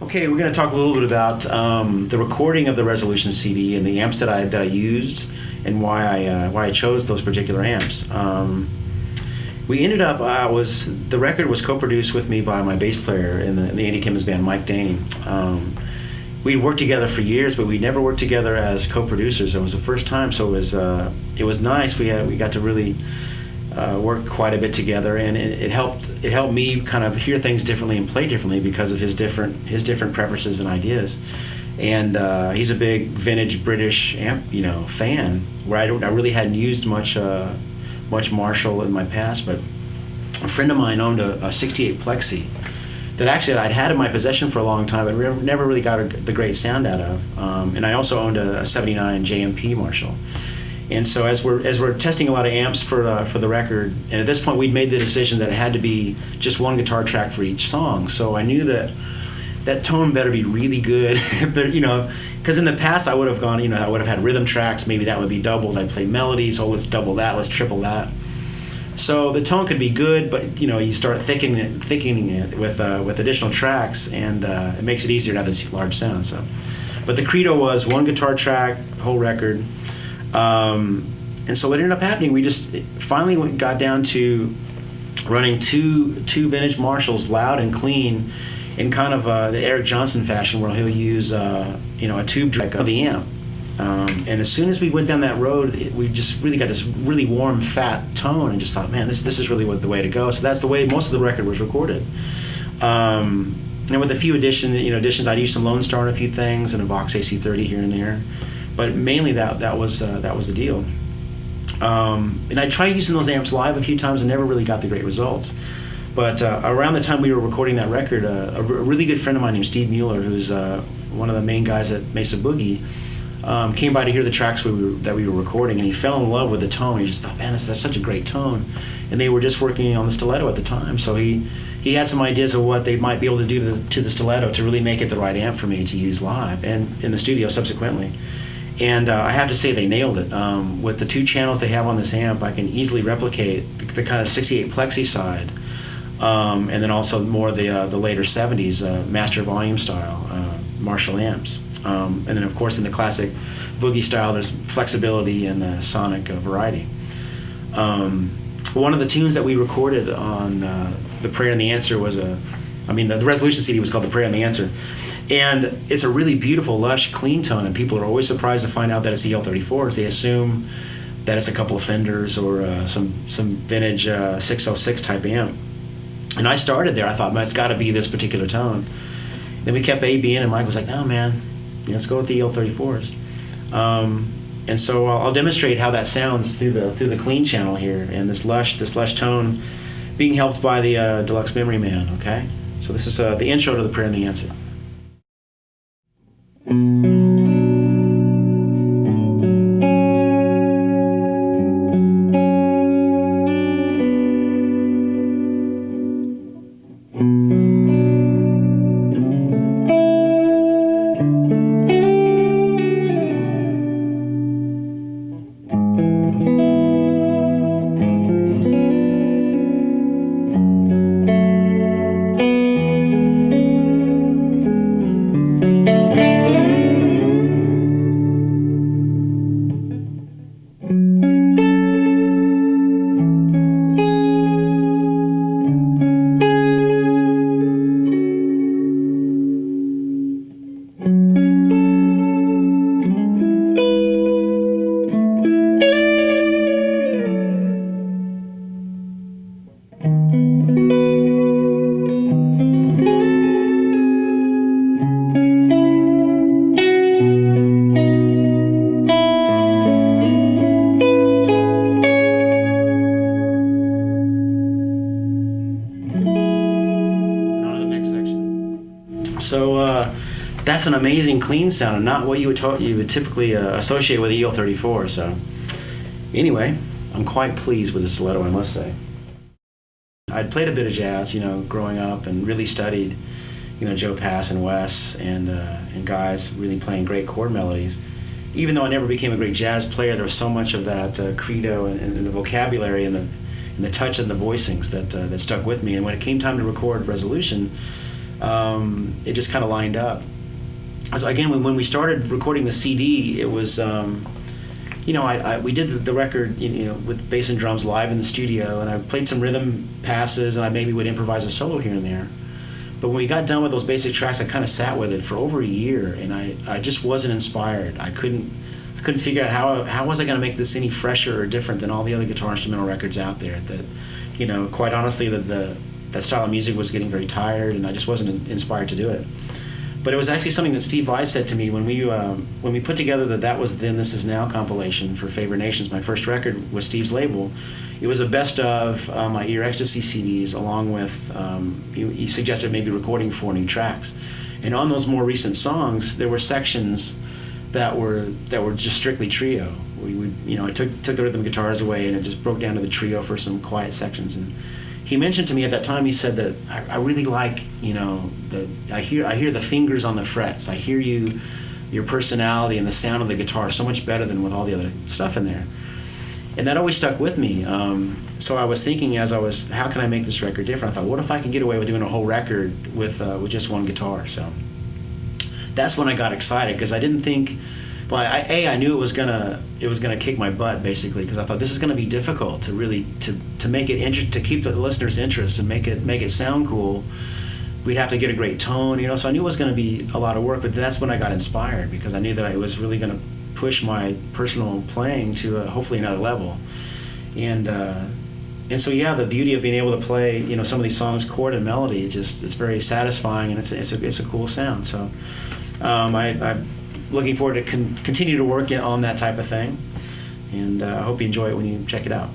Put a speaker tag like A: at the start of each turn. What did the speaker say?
A: Okay, we're going to talk a little bit about the recording of the Resolution CD and the amps that I used and why I chose those particular amps. We ended up, the record was co-produced with me by my bass player in the Andy Timmons band, Mike Dane. We worked together for years, but we never worked together as co-producers. It was the first time, so it was nice. We got to really work quite a bit together, and it helped me kind of hear things differently and play differently because of his different preferences and ideas. And he's a big vintage British amp, fan. Where I really hadn't used much Marshall in my past, but a friend of mine owned a 68 Plexi that actually I'd had in my possession for a long time, but never really got the great sound out of. And I also owned a 79 JMP Marshall. And so as we're testing a lot of amps for the record, and at this point we'd made the decision that it had to be just one guitar track for each song. So I knew that tone better be really good, but because in the past I would have gone, I would have had rhythm tracks. Maybe that would be doubled. I'd play melodies. Oh, let's double that. Let's triple that. So the tone could be good, but you start thickening it with additional tracks, and it makes it easier to have this large sound. So, but the credo was one guitar track, whole record. And so what ended up happening, we just finally got down to running two vintage Marshalls, loud and clean, in kind of the Eric Johnson fashion, where he'll use a tube track of the amp. And as soon as we went down that road, we just really got this really warm, fat tone, and just thought, man, this is really the way to go. So that's the way most of the record was recorded. And with a few additions, I'd use some Lone Star on a few things and a Vox AC30 here and there. But mainly that was the deal. And I tried using those amps live a few times and never really got the great results. But around the time we were recording that record, a really good friend of mine named Steve Mueller, who's one of the main guys at Mesa Boogie, came by to hear the tracks that we were recording, and he fell in love with the tone. He just thought, man, that's such a great tone. And they were just working on the Stiletto at the time, so he had some ideas of what they might be able to do to the Stiletto to really make it the right amp for me to use live and in the studio subsequently. And I have to say they nailed it. With the two channels they have on this amp, I can easily replicate the kind of 68 Plexi side, and then also more the later 70s master volume style Marshall amps. And then of course in the classic boogie style, there's flexibility and sonic variety. One of the tunes that we recorded on The Prayer and the Answer was the Resolution CD was called The Prayer and the Answer. And it's a really beautiful, lush, clean tone, and people are always surprised to find out that it's the L34s. They assume that it's a couple of Fenders or some vintage 606 type amp. And I started there. I thought, man, it's got to be this particular tone. Then we kept A-Bing, and Mike was like, no, man, let's go with the L34s. And so I'll demonstrate how that sounds through the clean channel here, and this lush tone being helped by the Deluxe Memory Man. Okay, so this is the intro to The Prayer and the Answer. That's an amazing clean sound, and not what you would typically associate with the EL34. So anyway, I'm quite pleased with the Stiletto, I must say. I'd played a bit of jazz, growing up, and really studied, Joe Pass and Wes and guys really playing great chord melodies. Even though I never became a great jazz player, there was so much of that credo and the vocabulary and the touch and the voicings that stuck with me. And when it came time to record Resolution, it just kind of lined up. So again, when we started recording the CD, it was, we did the record, with bass and drums live in the studio, and I played some rhythm passes, and I maybe would improvise a solo here and there. But when we got done with those basic tracks, I kind of sat with it for over a year, and I just wasn't inspired. I couldn't figure out how was I going to make this any fresher or different than all the other guitar instrumental records out there. That, quite honestly, that style of music was getting very tired, and I just wasn't inspired to do it. But it was actually something that Steve Vai said to me when we put together that was Then This Is Now compilation for Favored Nations, my first record with Steve's label. It was a best of my Ear Ecstasy CDs, along with, he suggested maybe recording 4 new tracks. And on those more recent songs, there were sections that were just strictly trio. I took the rhythm guitars away, and it just broke down to the trio for some quiet sections. And he mentioned to me at that time, he said that I really like, I hear the fingers on the frets. I hear your personality and the sound of the guitar so much better than with all the other stuff in there. And that always stuck with me. So I was thinking how can I make this record different? I thought, what if I could get away with doing a whole record with just one guitar? So that's when I got excited, because I didn't think, I knew it was gonna kick my butt, basically, because I thought this is gonna be difficult to really to make it to keep the listener's interest and make it sound cool. We'd have to get a great tone, so I knew it was gonna be a lot of work. But that's when I got inspired, because I knew that I was really gonna push my personal playing to hopefully another level. And so the beauty of being able to play some of these songs chord and melody, it's very satisfying, and it's a cool sound. So I'm looking forward to continue to work on that type of thing, and I hope you enjoy it when you check it out.